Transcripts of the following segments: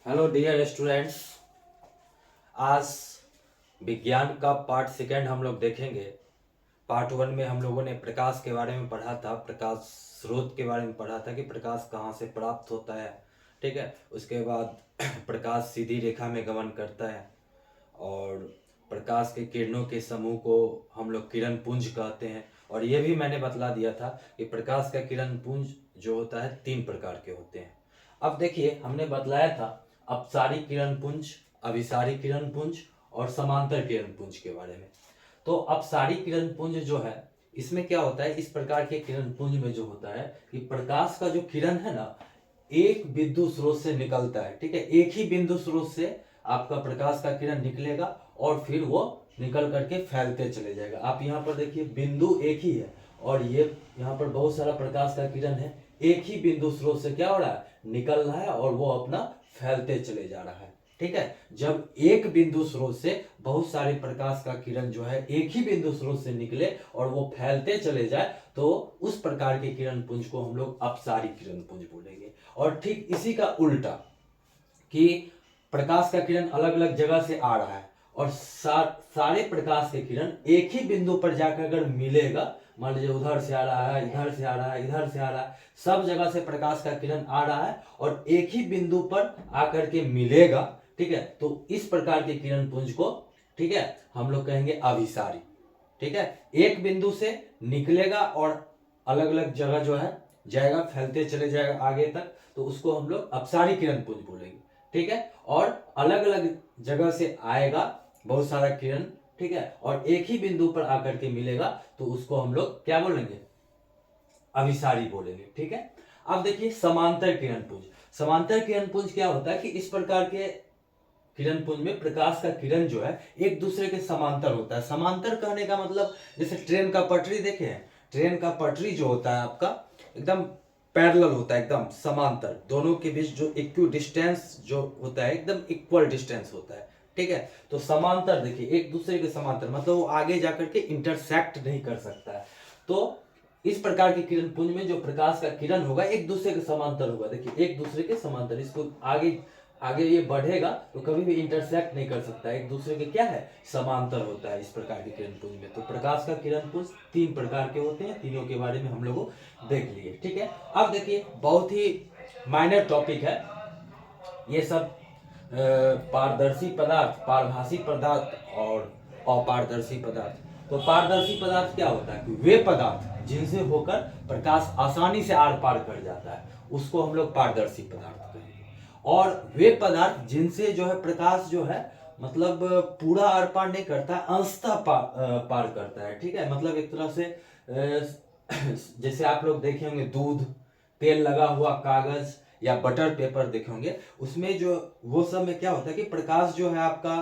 Hello dear students. आज विज्ञान का पार्ट सेकेंड हम लोग देखेंगे। पार्ट वन में हम लोगों ने प्रकाश के बारे में पढ़ा था, प्रकाश स्रोत के बारे में पढ़ा था कि प्रकाश कहाँ से प्राप्त होता है। ठीक है, उसके बाद प्रकाश सीधी रेखा में गमन करता है और प्रकाश के किरणों के समूह को हम लोग किरण पुंज कहते हैं। और ये भी मैंने बतला दिया था कि प्रकाश का किरण पुंज जो होता है 3 प्रकार के होते हैं। अब देखिए, हमने बतलाया था अपसारी किरण पुंज, अभिसारी किरण पुंज और समांतर किरण पुंज के बारे में। तो अपसारी किरण पुंज जो है, इसमें क्या होता है, इस प्रकार के किरण पुंज में जो होता है कि प्रकाश का जो किरण है ना, एक बिंदु स्रोत से निकलता है। ठीक है, एक ही बिंदु स्रोत से आपका प्रकाश का किरण निकलेगा और फिर वो निकल करके फैलते चले जाएगा। आप यहाँ पर देखिए, बिंदु एक ही है और ये यहाँ पर बहुत सारा प्रकाश का किरण है। एक ही बिंदु स्रोत से क्या हो रहा है, निकल रहा है और वो अपना फैलते चले जा रहा है। ठीक है, जब एक बिंदु स्रोत से बहुत सारे प्रकाश का किरण जो है एक ही बिंदु स्रोत से निकले और वो फैलते चले जाए, तो उस प्रकार के किरण पुंज को हम लोग अपसारी किरण पुंज बोलेंगे। और ठीक इसी का उल्टा, कि प्रकाश का किरण अलग अलग जगह से आ रहा है और सारे प्रकाश के किरण एक ही बिंदु पर जाकर अगर मिलेगा, मान लीजिए उधर से आ रहा है, इधर से आ रहा है, इधर से आ रहा है, सब जगह से प्रकाश का किरण आ रहा है और एक ही बिंदु पर आकर के मिलेगा। ठीक है, तो इस प्रकार के किरण पुंज को, ठीक है, हम लोग कहेंगे अभिसारी। ठीक है, एक बिंदु से निकलेगा और अलग अलग जगह जो है जाएगा, फैलते चले जाएगा आगे तक, तो उसको हम लोग अपसारी किरण पुंज बोलेंगे। ठीक है, और अलग अलग जगह से आएगा बहुत सारा किरण, ठीक है, और एक ही बिंदु पर आकर के मिलेगा, तो उसको हम लोग क्या बोलेंगे, अभिसारी बोलेंगे। ठीक है, अब देखिए समांतर किरण पुंज। समांतर किरण पुंज क्या होता है कि इस प्रकार के किरण पुंज में प्रकाश का किरण जो है एक दूसरे के समांतर होता है। समांतर कहने का मतलब, जैसे ट्रेन का पटरी देखे हैं, ट्रेन का पटरी जो होता है आपका एकदम पैरेलल होता है, एकदम समांतर, दोनों के बीच जो इक्वल डिस्टेंस जो होता है, एकदम इक्वल डिस्टेंस होता है। ठीक है, तो समांतर देखिए, एक दूसरे के समांतर मतलब वो आगे जाकर के इंटरसेक्ट नहीं कर सकता है। तो इस प्रकार के किरण पुंज में जो प्रकाश का किरण होगा एक दूसरे के समांतर होगा। देखिए, एक दूसरे के समांतर, इसको आगे आगे ये बढ़ेगा तो कभी भी इंटरसेक्ट नहीं कर सकता, एक दूसरे के क्या है, समांतर होता है इस प्रकार के किरण पुंज में। तो प्रकाश का किरण पुंज 3 प्रकार के होते हैं, तीनों के बारे में हम लोग देख लिए। ठीक है, अब देखिए, बहुत ही माइनर टॉपिक है ये सब, पारदर्शी पदार्थ, पारभासी पदार्थ और अपारदर्शी पदार्थ। तो पारदर्शी पदार्थ क्या होता है कि वे पदार्थ जिनसे होकर प्रकाश आसानी से आर पार कर जाता है, उसको हम लोग पारदर्शी पदार्थ कहेंगे। और वे पदार्थ जिनसे जो है प्रकाश जो है मतलब पूरा आर पार नहीं करता, अंशतः पार करता है। ठीक है, मतलब एक तरह से जैसे आप लोग देखे होंगे दूध, तेल लगा हुआ कागज या बटर पेपर देखे होंगे, उसमें जो वो सब में क्या होता है कि प्रकाश जो है आपका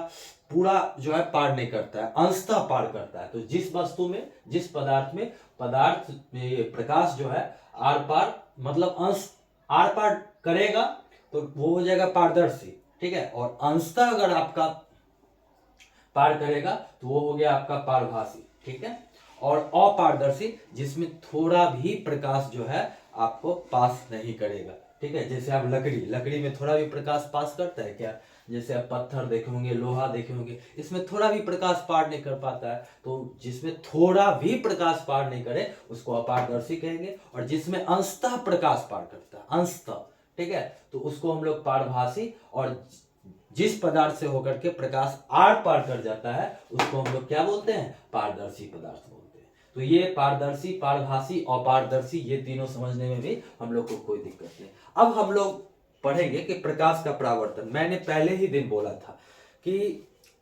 पूरा जो है पार नहीं करता है, अंशतः पार करता है। तो जिस वस्तु में, जिस पदार्थ में प्रकाश जो है आर पार मतलब अंश आर पार करेगा, तो वो हो जाएगा पारदर्शी। ठीक है, और अंशतः अगर आपका पार करेगा तो वो हो गया आपका पारभासी। ठीक है, और अपारदर्शी जिसमें थोड़ा भी प्रकाश जो है आपको पास नहीं करेगा। ठीक है, जैसे आप लकड़ी में थोड़ा भी प्रकाश पास करता है क्या, जैसे आप पत्थर देखे होंगे, लोहा देखे होंगे, इसमें थोड़ा भी प्रकाश पार नहीं कर पाता है। तो जिसमें थोड़ा भी प्रकाश पार नहीं करे उसको अपारदर्शी कहेंगे, और जिसमें अंशतः प्रकाश पार करता है, अंशतः, ठीक है, तो उसको हम लोग पारभासी, और जिस पदार्थ से होकर के प्रकाश आर पार कर जाता है उसको हम लोग क्या बोलते हैं, पारदर्शी पदार्थ बोलते हैं। तो ये पारदर्शी, पारभासी, अपारदर्शी, ये तीनों समझने में भी हम लोग को कोई दिक्कत नहीं। अब हम लोग पढ़ेंगे कि प्रकाश का परावर्तन। मैंने पहले ही दिन बोला था कि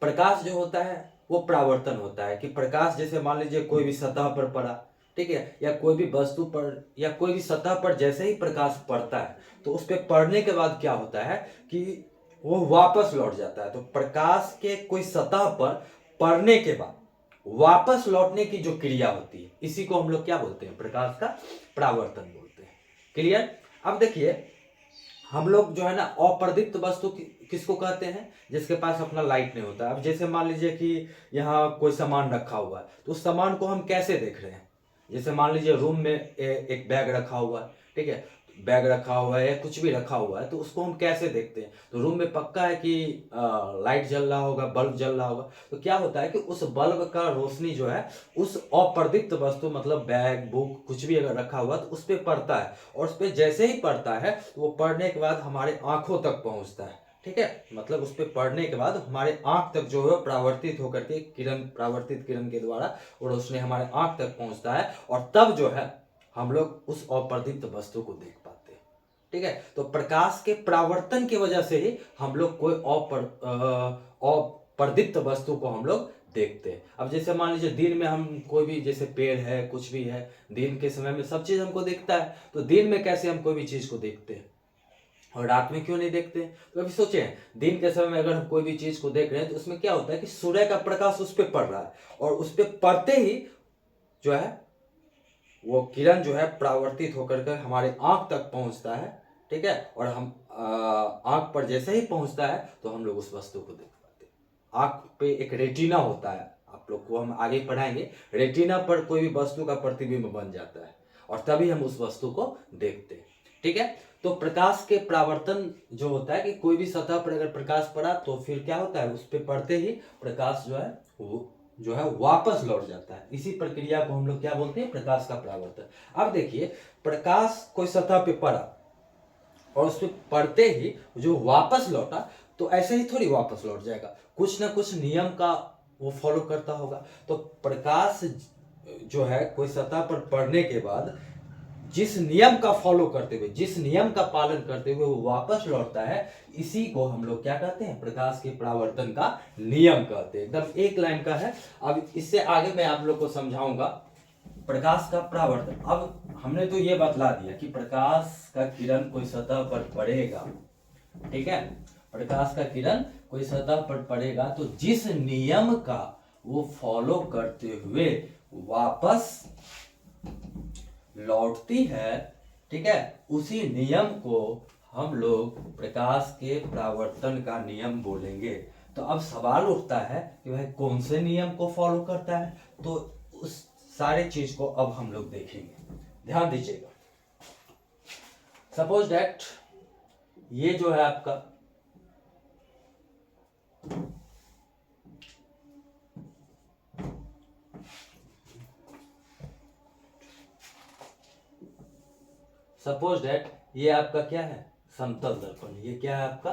प्रकाश जो होता है वो परावर्तन होता है, कि प्रकाश जैसे मान लीजिए कोई भी सतह पर पड़ा, ठीक है, या कोई भी वस्तु पर या कोई भी सतह पर जैसे ही प्रकाश पड़ता है तो उस पर पड़ने के बाद क्या होता है कि वो वापस लौट जाता है। तो प्रकाश के कोई सतह पर पड़ने के बाद वापस लौटने की जो क्रिया होती है, इसी को हम लोग क्या बोलते हैं, प्रकाश का परावर्तन बोलते हैं। क्लियर। अब देखिए, हम लोग जो है ना अप्रदीप्त वस्तु किसको कहते हैं, जिसके पास अपना लाइट नहीं होता। अब जैसे मान लीजिए कि यहाँ कोई सामान रखा हुआ है, तो उस सामान को हम कैसे देख रहे हैं, जैसे मान लीजिए रूम में एक बैग रखा हुआ है, ठीक है, बैग रखा हुआ है या कुछ भी रखा हुआ है तो उसको हम कैसे देखते हैं? तो रूम में पक्का है कि लाइट जल रहा होगा, बल्ब जल रहा होगा, तो क्या होता है कि उस बल्ब का रोशनी जो है उस अप्रदीप्त वस्तु मतलब बैग, बुक कुछ भी अगर रखा हुआ तो उस पर पड़ता है, और उस पर जैसे ही पड़ता है तो वो पड़ने के बाद हमारे आंखों तक पहुंचता है। ठीक है, मतलब उस पर पड़ने के बाद हमारे आंख तक जो है परावर्तित होकर के परावर्तित किरण के द्वारा वो रोशनी हमारे आंख तक पहुंचता है, और तब जो है हम लोग उस अप्रदीप्त वस्तु को देख पाते हैं। ठीक है, तो प्रकाश के परावर्तन की वजह से ही हम लोग कोई अप्रदीप्त वस्तु को हम लोग देखते हैं। अब जैसे मान लीजिए दिन में हम कोई भी जैसे पेड़ है कुछ भी है, दिन के समय में सब चीज हमको दिखता है, तो दिन में कैसे हम कोई भी चीज को देखते हैं और रात में क्यों नहीं देखते? तो अभी सोचे दिन के समय में अगर हम कोई भी चीज को देख रहे हैं तो उसमें क्या होता है कि सूर्य का प्रकाश उस पर पड़ रहा है, और उस पर पड़ते ही जो है वो किरण जो है परावर्तित होकर के हमारे आंख तक पहुंचता है। ठीक है, और हम आंख पर जैसे ही पहुंचता है तो हम लोग उस वस्तु को देख पाते हैं। आंख पे एक रेटिना होता है, आप लोग को हम आगे पढ़ाएंगे, रेटिना पर कोई भी वस्तु का प्रतिबिंब बन जाता है और तभी हम उस वस्तु को देखते हैं। ठीक है, तो प्रकाश के परावर्तन जो होता है कि कोई भी सतह पर अगर प्रकाश पड़ा तो फिर क्या होता है, उस पर पड़ते ही प्रकाश जो है वो जो है वापस लौट जाता है। इसी प्रक्रिया को हम लोग क्या बोलते हैं, प्रकाश का परावर्तन। अब देखिए, प्रकाश कोई सतह पे पड़ा और उस पर पड़ते ही जो वापस लौटा, तो ऐसे ही थोड़ी वापस लौट जाएगा, कुछ ना कुछ नियम का वो फॉलो करता होगा। तो प्रकाश जो है कोई सतह पर पड़ने के बाद जिस नियम का फॉलो करते हुए, जिस नियम का पालन करते हुए वो वापस लौटता है, इसी को हम लोग क्या कहते हैं, प्रकाश के परावर्तन का नियम कहते हैं। एकदम एक लाइन का है। अब इससे आगे मैं आप लोग को समझाऊंगा प्रकाश का परावर्तन। अब हमने तो ये बतला दिया कि प्रकाश का किरण कोई सतह पर पड़ेगा, ठीक है, प्रकाश का किरण कोई सतह पर पड़ेगा तो जिस नियम का वो फॉलो करते हुए वापस लौटती है, ठीक है, उसी नियम को हम लोग प्रकाश के परावर्तन का नियम बोलेंगे। तो अब सवाल उठता है कि भाई कौन से नियम को फॉलो करता है, तो उस सारे चीज को अब हम लोग देखेंगे। ध्यान दीजिएगा। सपोज दैट ये जो है आपका सपोज दैट ये आपका क्या है, समतल दर्पण। ये क्या है आपका,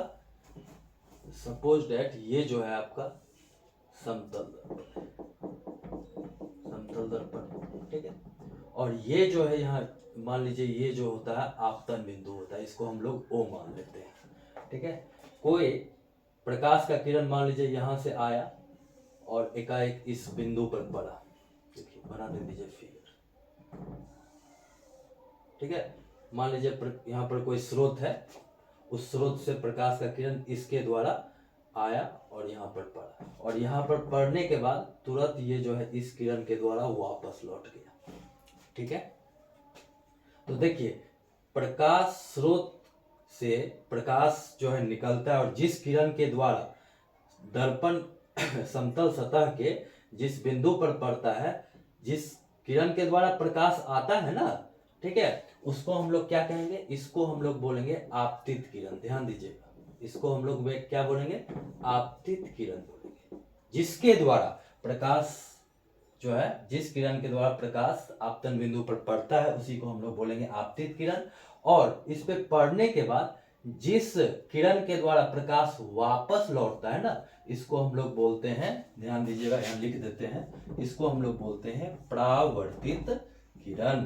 सपोज दैट ये जो है आपका समतल दर्पण, समतल दर्पण, ठीक है। और ये जो है यहाँ मान लीजिए ये जो होता है आपतन बिंदु होता है, इसको हम लोग ओ मान लेते हैं। ठीक है, कोई प्रकाश का किरण मान लीजिए यहाँ से आया और एकाएक इस बिंदु पर पड़ा। देखिए बना दे दीजिए फिगर। ठीक है, मान लीजिए यहाँ पर कोई स्रोत है, उस स्रोत से प्रकाश का किरण इसके द्वारा आया और यहाँ पर पड़ा, और यहाँ पर पड़ने के बाद तुरंत ये जो है इस किरण के द्वारा वापस लौट गया। ठीक है, तो देखिए प्रकाश स्रोत से प्रकाश जो है निकलता है और जिस किरण के द्वारा दर्पण समतल सतह के जिस बिंदु पर पड़ता है, जिस किरण के द्वारा प्रकाश आता है ना, ठीक है, उसको हम लोग क्या कहेंगे, इसको हम लोग बोलेंगे आपतित किरण। ध्यान दीजिएगा, इसको हम लोग क्या बोलेंगे, आपतित किरण बोलेंगे। जिसके द्वारा प्रकाश जो है, जिस किरण के द्वारा प्रकाश आपतन बिंदु पर पड़ता है उसी को हम लोग बोलेंगे आपतित किरण। और इस पे पड़ने के बाद जिस किरण के द्वारा प्रकाश वापस लौटता है ना, इसको हम लोग बोलते हैं, ध्यान दीजिएगा यहाँ लिख देते हैं, इसको हम लोग बोलते हैं परावर्तित किरण,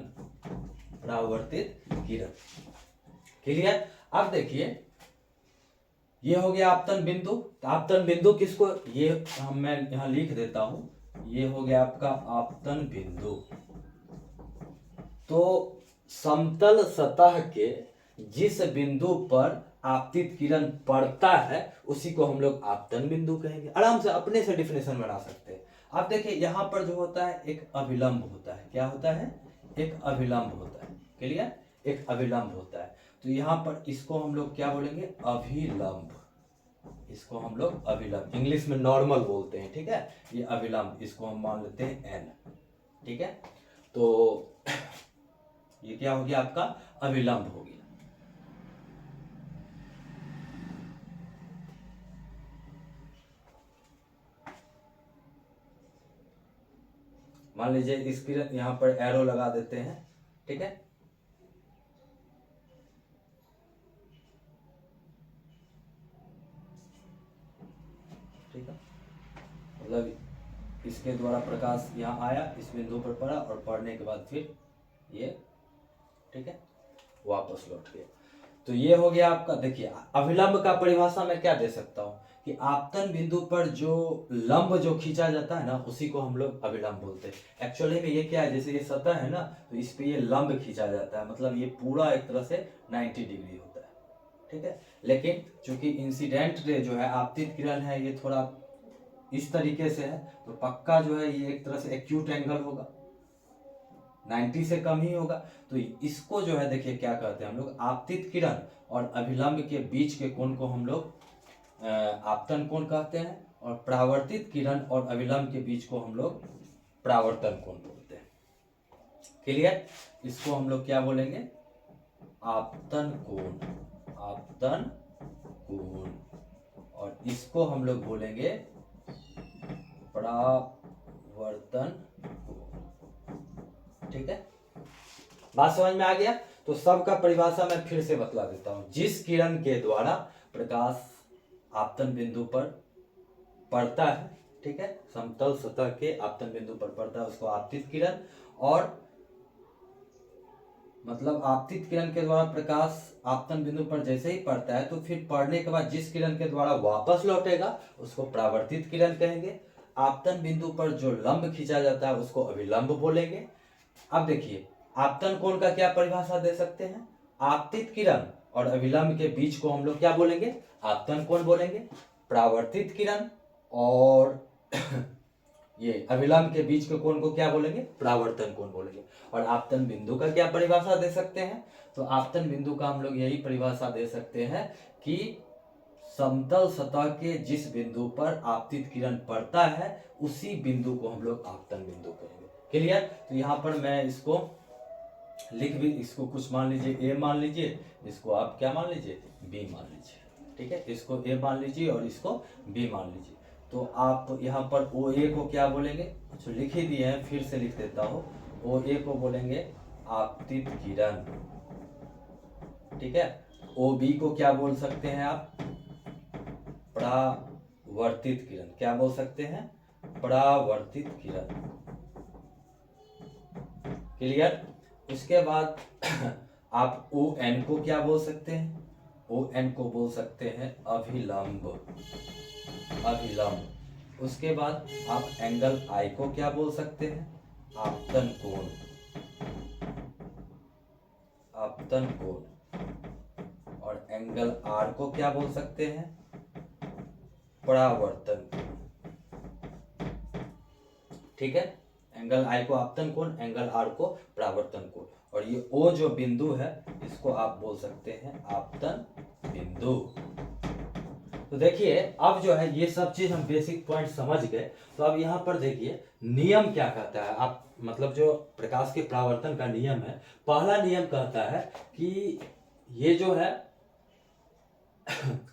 परावर्तित किरण। क्लियर। अब देखिए ये हो गया आपतन बिंदु। तो आपतन बिंदु किसको, ये मैं यहां लिख देता हूं, ये हो गया आपका आपतन बिंदु। तो समतल सतह के जिस बिंदु पर आपतित किरण पड़ता है उसी को हम लोग आपतन बिंदु कहेंगे। आराम से अपने से डिफिनेशन बना सकते हैं। अब देखिए यहाँ पर जो होता है एक अभिलंब होता है। क्या होता है, एक अभिलंब होता है। क्लियर, एक अभिलंब होता है। तो यहाँ पर इसको हम लोग क्या बोलेंगे, अभिलंब। इसको हम लोग अभिलंब, इंग्लिश में नॉर्मल बोलते हैं। ठीक है, ये अभिलंब, इसको हम मान लेते हैं एन। ठीक है, तो ये क्या हो गया आपका अभिलंब हो गया। मान लीजिए इस किरण, यहाँ पर एरो लगा देते हैं, ठीक है। ठीक है, मतलब इसके द्वारा प्रकाश यहाँ आया, इस बिंदु पर पड़ा और पड़ने के बाद फिर ये, ठीक है, वापस लौट गया। तो ये हो गया आपका। देखिए अभिलंब का परिभाषा मैं क्या दे सकता हूँ कि आपतन बिंदु पर जो लंब जो खींचा जाता है ना, उसी को हम लोग अभिलंब बोलते हैं। एक्चुअली में ये क्या है, जैसे ये सतह है ना, तो इस पे ये लंब खींचा जाता है, मतलब ये पूरा एक तरह से 90 डिग्री होता है, ठीक है। लेकिन चूंकि इंसिडेंट रे जो है, आपतित किरण है, ये थोड़ा इस तरीके से है, तो पक्का जो है ये एक तरह से एक्यूट एंगल होगा, 90 से कम ही होगा। तो इसको जो है देखिए क्या कहते हैं हम लोग, आपतित किरण और अभिलंब के बीच के कोण को हम लोग आपतन कोण कहते हैं, और परावर्तित किरण और अभिलंब के बीच को हम लोग परावर्तन कोण बोलते हैं। क्लियर? इसको हम लोग क्या बोलेंगे, आपतन कोण, आपतन कोण, और इसको हम लोग बोलेंगे परावर्तन कोण। ठीक है, बात समझ में आ गया? तो सबका परिभाषा मैं फिर से बतला देता हूं। जिस किरण के द्वारा प्रकाश आपतन बिंदु पर पड़ता है, ठीक है, समतल सतह के आपतन बिंदु पर पड़ता है, उसको आपतित किरण, और मतलब आपतित किरण के द्वारा प्रकाश आपतन बिंदु पर जैसे ही पड़ता है, तो फिर पड़ने के बाद जिस किरण के द्वारा वापस लौटेगा उसको परावर्तित किरण कहेंगे। आपतन बिंदु पर जो लंब खींचा जाता है उसको अभिलंब बोलेंगे। अब देखिए आपतन कोण का क्या परिभाषा दे सकते हैं, आपतित किरण और अभिलंब के बीच को हम लोग क्या बोलेंगे, आपतन कोण बोलेंगे। परावर्तित किरण और ये अभिलंब के बीच के कोण को क्या बोलेंगे, परावर्तन कोण बोलेंगे। और आपतन बिंदु का क्या परिभाषा दे सकते हैं, तो आपतन बिंदु का हम लोग यही परिभाषा दे सकते हैं कि समतल सतह के जिस बिंदु पर आपतित किरण पड़ता है उसी बिंदु को हम लोग आपतन बिंदु कहेंगे। क्लियर? तो यहाँ पर मैं इसको लिख भी, इसको कुछ मान लीजिए ए मान लीजिए, इसको आप क्या मान लीजिए, बी मान लीजिए, ठीक है। इसको ए मान लीजिए और इसको बी मान लीजिए। तो आप यहाँ पर ओ ए को क्या बोलेंगे, अच्छा लिख ही दिए हैं, फिर से लिख देता हूँ। ओ ए को बोलेंगे आपतित किरण, ठीक है। ओ बी को क्या बोल सकते हैं आप, परावर्तित किरण। क्या बोल सकते हैं, परावर्तित किरण। क्लियर? उसके बाद आप ओ एन को क्या बोल सकते हैं, ओ एन को बोल सकते हैं अभिलंब, अभिलंब। उसके बाद आप एंगल आई को क्या बोल सकते हैं, आपतन कोण, आपतन कोण। और एंगल आर को क्या बोल सकते हैं, परावर्तन कोण। ठीक है, एंगल आई को आपतन कोण, एंगल आर को परावर्तन कोण। और ये ओ जो बिंदु है इसको आप बोल सकते हैं आपतन बिंदु। तो देखिए अब जो है ये सब चीज हम बेसिक पॉइंट समझ गए। तो अब यहाँ पर देखिए नियम क्या कहता है, आप मतलब जो प्रकाश के परावर्तन का नियम है, पहला नियम कहता है कि ये जो है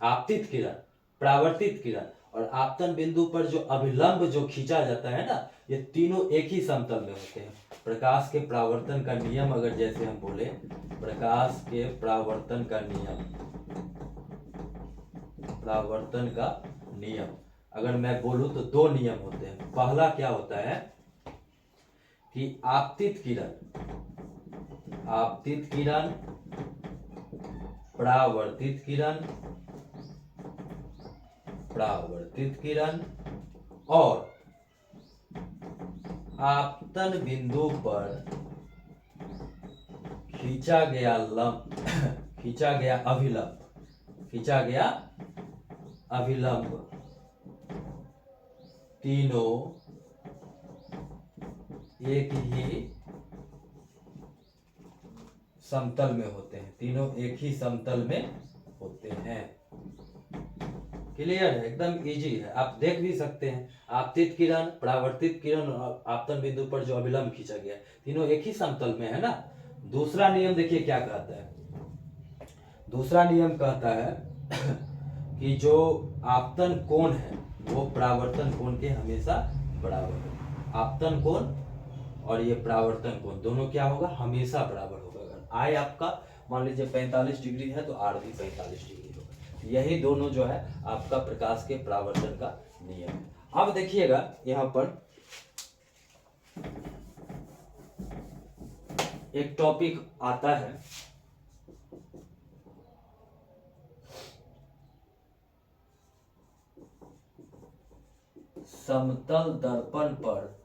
आपतित किरण, परावर्तित किरण और आपतन बिंदु पर जो अभिलंब जो खींचा जाता है ना, ये तीनों एक ही समतल में होते हैं। प्रकाश के परावर्तन का नियम अगर जैसे हम बोले, प्रकाश के परावर्तन का नियम, परावर्तन का नियम अगर मैं बोलूं तो दो नियम होते हैं। पहला क्या होता है कि आपतित किरण, आपतित किरण, परावर्तित किरण, परावर्तित किरण और आपतन बिंदु पर खींचा गया लंब, खींचा गया अभिलंब, खींचा गया अभिलंब, तीनों एक ही समतल में होते हैं, तीनों एक ही समतल में होते हैं। क्लियर है? एकदम इजी है, आप देख भी सकते हैं। आपतित किरण, परावर्तित किरण और आपतन बिंदु पर जो अभिलंब खींचा गया है, तीनों एक ही समतल में है ना। दूसरा नियम देखिए क्या कहता है, दूसरा नियम कहता है कि जो आपतन कोण है वो परावर्तन कोण के हमेशा बराबर है। आपतन कोण और ये परावर्तन कोण, दोनों क्या होगा, हमेशा बराबर होगा। अगर I आपका मान लीजिए 45 डिग्री है तो R भी 45 डिग्री होगा। यही दोनों जो है आपका प्रकाश के परावर्तन का नियम है। अब देखिएगा यहाँ पर एक टॉपिक आता है, समतल दर्पण पर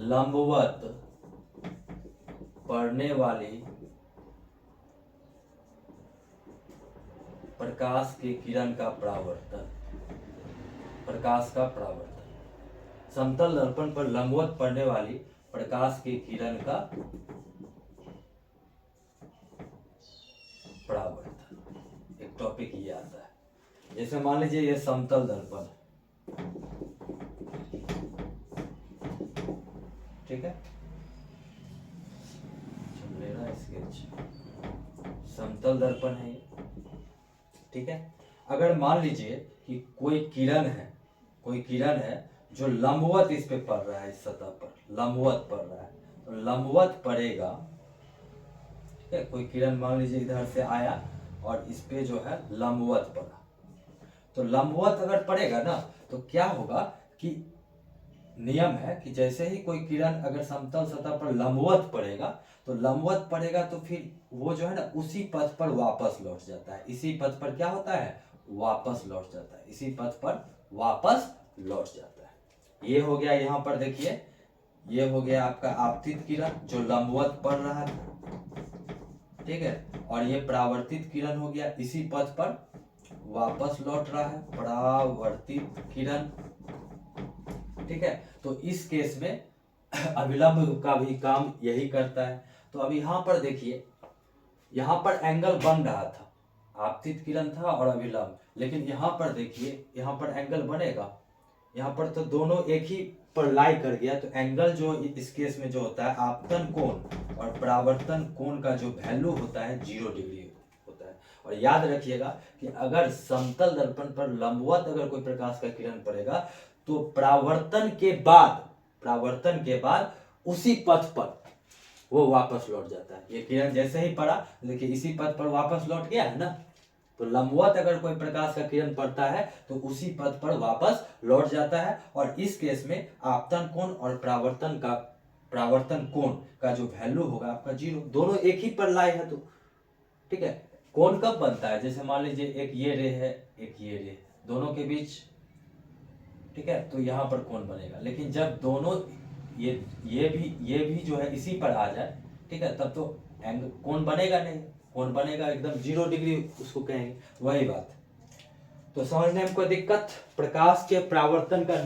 लंबवत पड़ने वाली प्रकाश के किरण का परावर्तन, प्रकाश का परावर्तन। समतल दर्पण पर लंबवत पड़ने वाली प्रकाश के किरण का परावर्तन, एक टॉपिक ये आता है। जैसे मान लीजिए ये समतल दर्पण, ठीक है, मेरा स्केच समतल दर्पण है ये, ठीक है। अगर मान लीजिए कि कोई किरण है जो लंबवत इस पे पड़ रहा है, इस सतह पर लंबवत पड़ रहा है, तो लंबवत पड़ेगा, ठीक है। कोई किरण मान लीजिए इधर से आया और इस पे जो है लंबवत पड़ा, तो लंबवत अगर पड़ेगा ना तो क्या होगा कि नियम है कि जैसे ही कोई किरण अगर समतल सतह पर लंबवत पड़ेगा तो फिर वो जो है ना उसी पथ पर वापस लौट जाता है। इसी पथ पर क्या होता है, वापस लौट जाता है, इसी पथ पर वापस लौट जाता है। ये हो गया, यहाँ पर देखिए ये हो गया आपका आपतित किरण जो लंबवत पड़ रहा था, ठीक है, और ये परावर्तित किरण हो गया, इसी पथ पर वापस लौट रहा है, परावर्तित किरण, ठीक है। तो इस केस में अभिलंब का भी काम यही करता है। तो अब यहाँ पर देखिए, यहाँ पर एंगल बन रहा था, आपतित किरण था और अभिलंब, लेकिन यहाँ पर देखिए यहाँ पर एंगल बनेगा, यहाँ पर तो दोनों एक ही पर लाई कर गया, तो एंगल जो इस केस में जो होता है आपतन कोण और परावर्तन कोण का जो वैल्यू होता है 0 डिग्री होता है। और याद रखिएगा कि अगर समतल दर्पण पर लंबवत अगर कोई प्रकाश का किरण पड़ेगा तो परावर्तन के बाद उसी पथ पर वो वापस लौट जाता है। ये किरण जैसे ही पड़ा, देखिए इसी पथ पर वापस लौट गया है ना, तो लंबवत अगर कोई प्रकाश का किरण पड़ता है तो उसी पथ पर वापस लौट जाता है। और इस केस में आपतन कोण और परावर्तन कोण का जो वैल्यू होगा आपका 0, दोनों एक ही पर लाई है, तो ठीक है। कोण कब बनता है, जैसे मान लीजिए एक ये रे है, एक ये रे, दोनों के बीच, ठीक है, तो यहाँ पर कोण बनेगा। लेकिन जब दोनों ये भी जो है इसी पर आ जाए, ठीक है, तब तो कोण बनेगा नहीं, कोण बनेगा एकदम 0 डिग्री उसको कहेंगे, वही बात। तो समझने में कोई दिक्कत? प्रकाश के परावर्तन का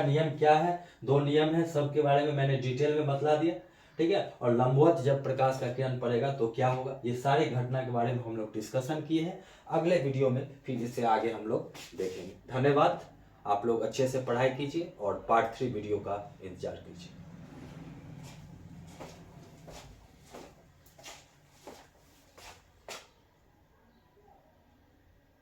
नियम क्या है? 2 नियम है, सबके बारे में मैंने डिटेल में बतला दिया, ठीक है। और लंबवत जब प्रकाश का किरण पड़ेगा तो क्या होगा, ये सारी घटना के बारे में हम लोग डिस्कशन किए हैं। अगले वीडियो में फिर इससे आगे हम लोग देखेंगे। धन्यवाद। आप लोग अच्छे से पढ़ाई कीजिए और पार्ट 3 वीडियो का इंतजार कीजिए।